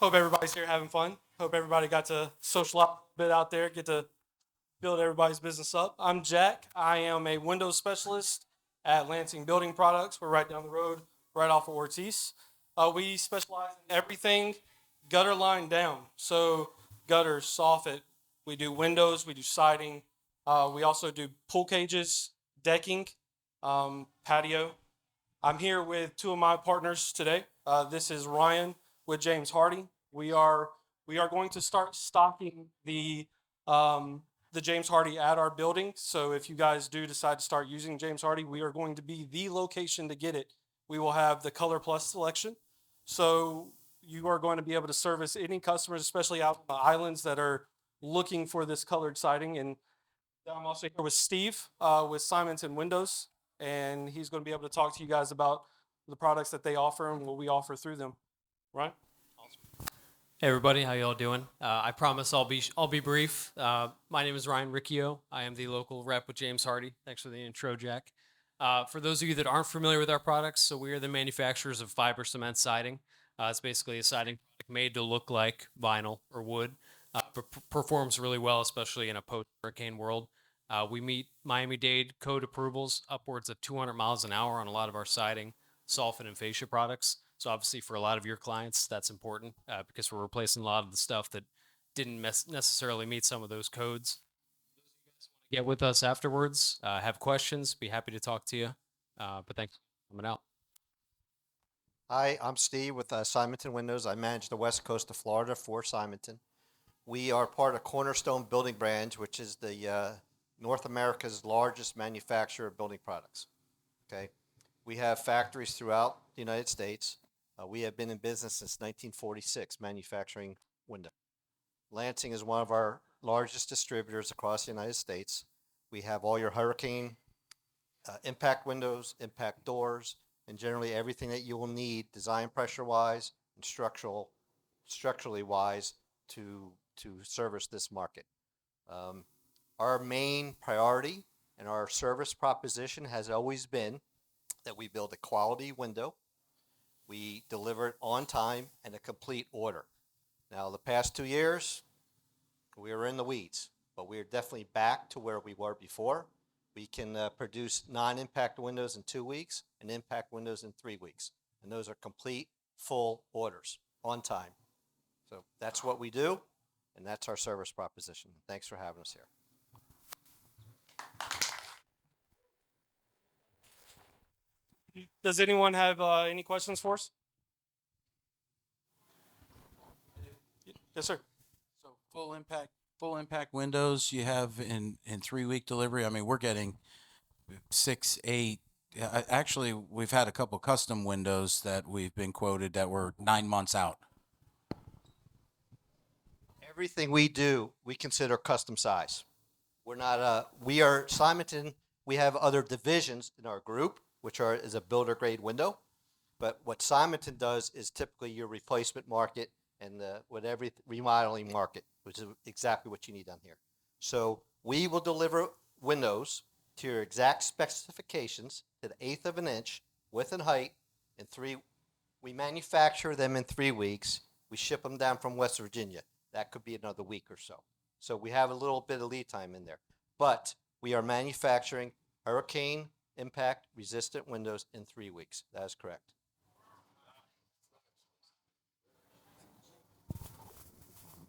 Hope everybody's here having fun. Hope everybody got to socialize a bit out there, get to build everybody's business up. I'm Jack. I am a Windows specialist at Lansing Building Products. We're right down the road, right off of Ortiz. We specialize in everything gutter line down. So gutters, soffit. We do windows. We do siding. We also do pool cages, decking, patio. I'm here with two of my partners today. This is Ryan with James Hardy. We are going to start stocking the James Hardy at our building. So if you guys do decide to start using James Hardy, we are going to be the location to get it. We will have the Color Plus selection. So you are going to be able to service any customers, especially out on the islands that are looking for this colored siding. And I'm also here with Steve with Simonton Windows, and he's going to be able to talk to you guys about the products that they offer and what we offer through them. Right? Hey everybody, how y'all doing? I promise I'll be brief. My name is Ryan Riccio. I am the local rep with James Hardy. Thanks for the intro, Jack. For those of you that aren't familiar with our products, so we are the manufacturers of fiber cement siding. It's basically a siding made to look like vinyl or wood. Performs really well, especially in a post-hurricane world. We meet Miami-Dade code approvals upwards of 200 miles an hour on a lot of our siding, soffit, and fascia products. So obviously for a lot of your clients, that's important because we're replacing a lot of the stuff that didn't necessarily meet some of those codes. Get with us afterwards, have questions, be happy to talk to you. But thanks for coming out. Hi, I'm Steve with Simonton Windows. I manage the west coast of Florida for Simonton. We are part of Cornerstone Building Brands, which is the North America's largest manufacturer of building products. Okay, we have factories throughout the United States. We have been in business since 1946, manufacturing windows. Lansing is one of our largest distributors across the United States. We have all your hurricane impact windows, impact doors, and generally everything that you will need design pressure-wise and structurally wise to service this market. Our main priority and our service proposition has always been that we build a quality window. We deliver it on time and a complete order. Now, the past 2 years, we were in the weeds, but we are definitely back to where we were before. We can produce non-impact windows in 2 weeks and impact windows in 3 weeks. And those are complete, full orders on time. So that's what we do, and that's our service proposition. Thanks for having us here. Does anyone have any questions for us? Yes, sir. So full impact windows you have in 3-week delivery. I mean, we're getting 6, 8. Actually, we've had a couple custom windows that we've been quoted that were 9 months out. Everything we do, we consider custom size. We're not we are Simonton. We have other divisions in our group, which is a builder grade window. But what Simonton does is typically your replacement market and whatever remodeling market, which is exactly what you need on here. So we will deliver windows to your exact specifications to the 1/8 of an inch, width and height, in 3. We manufacture them in 3 weeks. We ship them down from West Virginia. That could be another week or so. So we have a little bit of lead time in there. But we are manufacturing hurricane impact resistant windows in 3 weeks. That is correct.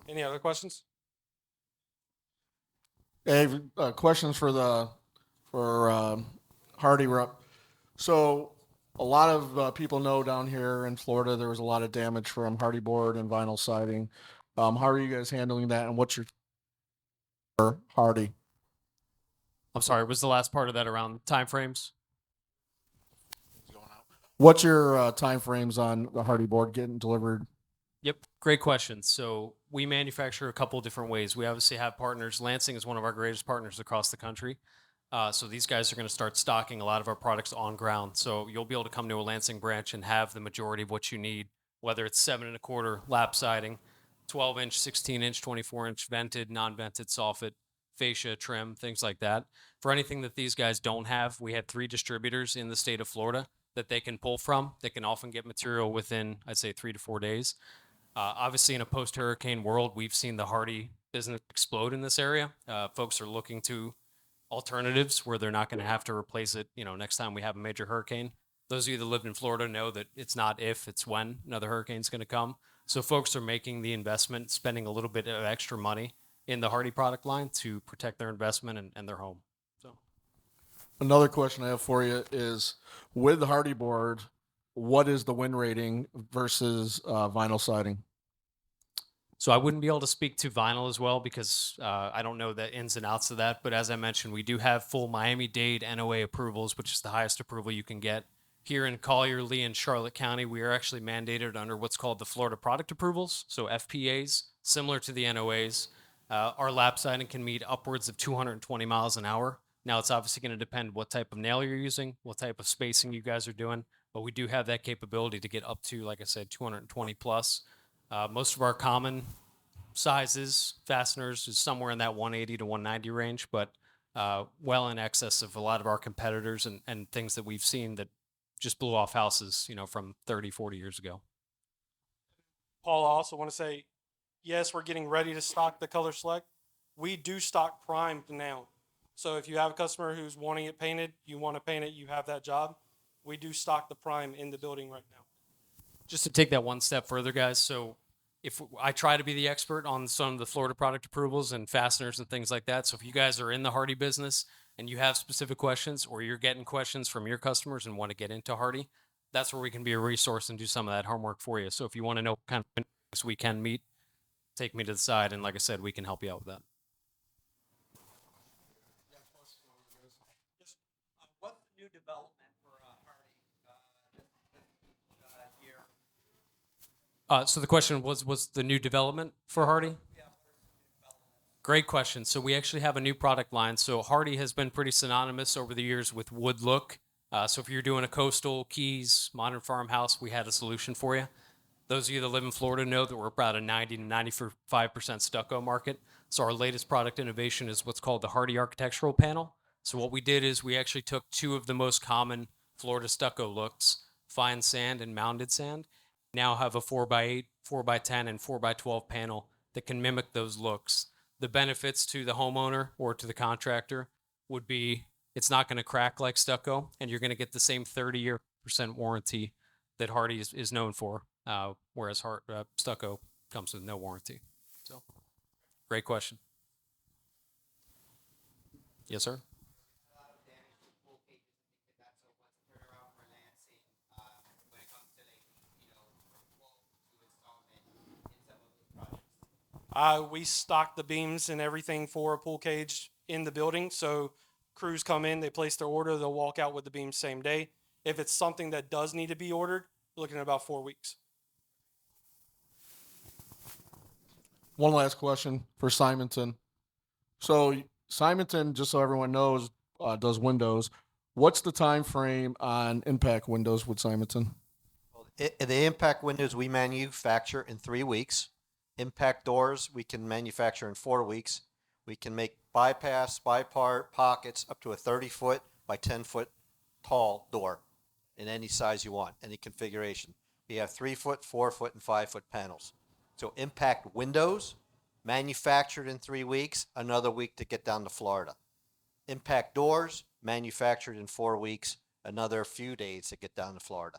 Any other questions? Hey, questions for Hardy rep. So a lot of people know down here in Florida there was a lot of damage from Hardy board and vinyl siding. How are you guys handling that, and what's your Hardy? I'm sorry, was the last part of that around timeframes? What's your time frames on the Hardy board getting delivered? Yep, great question. So we manufacture a couple different ways. We obviously have partners. Lansing is one of our greatest partners across the country. So these guys are going to start stocking a lot of our products on ground. So you'll be able to come to a Lansing branch and have the majority of what you need, whether it's 7 1/4 lap siding, 12-inch, 16-inch, 24-inch vented, non-vented soffit, fascia, trim, things like that. For anything that these guys don't have, we have 3 distributors in the state of Florida that they can pull from. They can often get material within, I'd say, 3 to 4 days. Obviously, in a post-hurricane world, we've seen the hardy business explode in this area. Folks are looking to alternatives where they're not going to have to replace it, next time we have a major hurricane. Those of you that lived in Florida know that it's not if, it's when another hurricane's going to come. So folks are making the investment, spending a little bit of extra money in the Hardy product line to protect their investment and their home. So Another question I have for you is, with the Hardy board, what is the win rating versus vinyl siding? So I wouldn't be able to speak to vinyl as well because I don't know the ins and outs of that. But as I mentioned, we do have full Miami-Dade NOA approvals, which is the highest approval you can get. Here in Collier, Lee, and Charlotte County, we are actually mandated under what's called the Florida Product Approvals, so FPAs, similar to the NOAs. Our lap siding can meet upwards of 220 miles an hour. Now, it's obviously going to depend what type of nail you're using, what type of spacing you guys are doing, but we do have that capability to get up to, like I said, 220 plus. Most of our common sizes, fasteners, is somewhere in that 180 to 190 range, but well in excess of a lot of our competitors and things that we've seen that just blew off houses, from 30, 40 years ago. Paul, I also want to say, yes, we're getting ready to stock the Color Select. We do stock primed now. So if you have a customer who's wanting it painted, you want to paint it, you have that job, we do stock the prime in the building right now. Just to take that one step further, guys. So if I try to be the expert on some of the Florida product approvals and fasteners and things like that. So if you guys are in the Hardy business and you have specific questions or you're getting questions from your customers and want to get into Hardy, that's where we can be a resource and do some of that homework for you. So if you want to know what kind of things we can meet, take me to the side. And like I said, we can help you out with that. What's the new development for Hardy year? So the question was the new development for Hardy? Yeah, what's the new development? Great question. So we actually have a new product line. So Hardy has been pretty synonymous over the years with wood look. So if you're doing a coastal, keys, modern farmhouse, we had a solution for you. Those of you that live in Florida know that we're about a 90 to 95% stucco market. So our latest product innovation is what's called the Hardy Architectural Panel. So what we did is we actually took two of the most common Florida stucco looks, fine sand and mounded sand, now have a 4x8, 4x10, and 4x12 panel that can mimic those looks. The benefits to the homeowner or to the contractor would be it's not going to crack like stucco, and you're going to get the same 30% warranty that Hardy is known for, whereas stucco comes with no warranty. So, great question. Yes, sir? A lot of damage to pool cages and things like that. So what's the turnaround for Lansing when it comes to from quote to installment in some of those projects? We stock the beams and everything for a pool cage in the building. So crews come in, they place their order, they'll walk out with the beams same day. If it's something that does need to be ordered, you're looking at about 4 weeks. One last question for Simonton. So Simonton, just so everyone knows, does windows. What's the time frame on impact windows with Simonton? The impact windows we manufacture in 3 weeks. Impact doors we can manufacture in 4 weeks. We can make bypass, bipart, pockets up to a 30-foot by 10-foot tall door in any size you want, any configuration. We have 3-foot, 4-foot, and 5-foot panels. So impact windows, manufactured in 3 weeks, another week to get down to Florida. Impact doors, manufactured in 4 weeks, another few days to get down to Florida.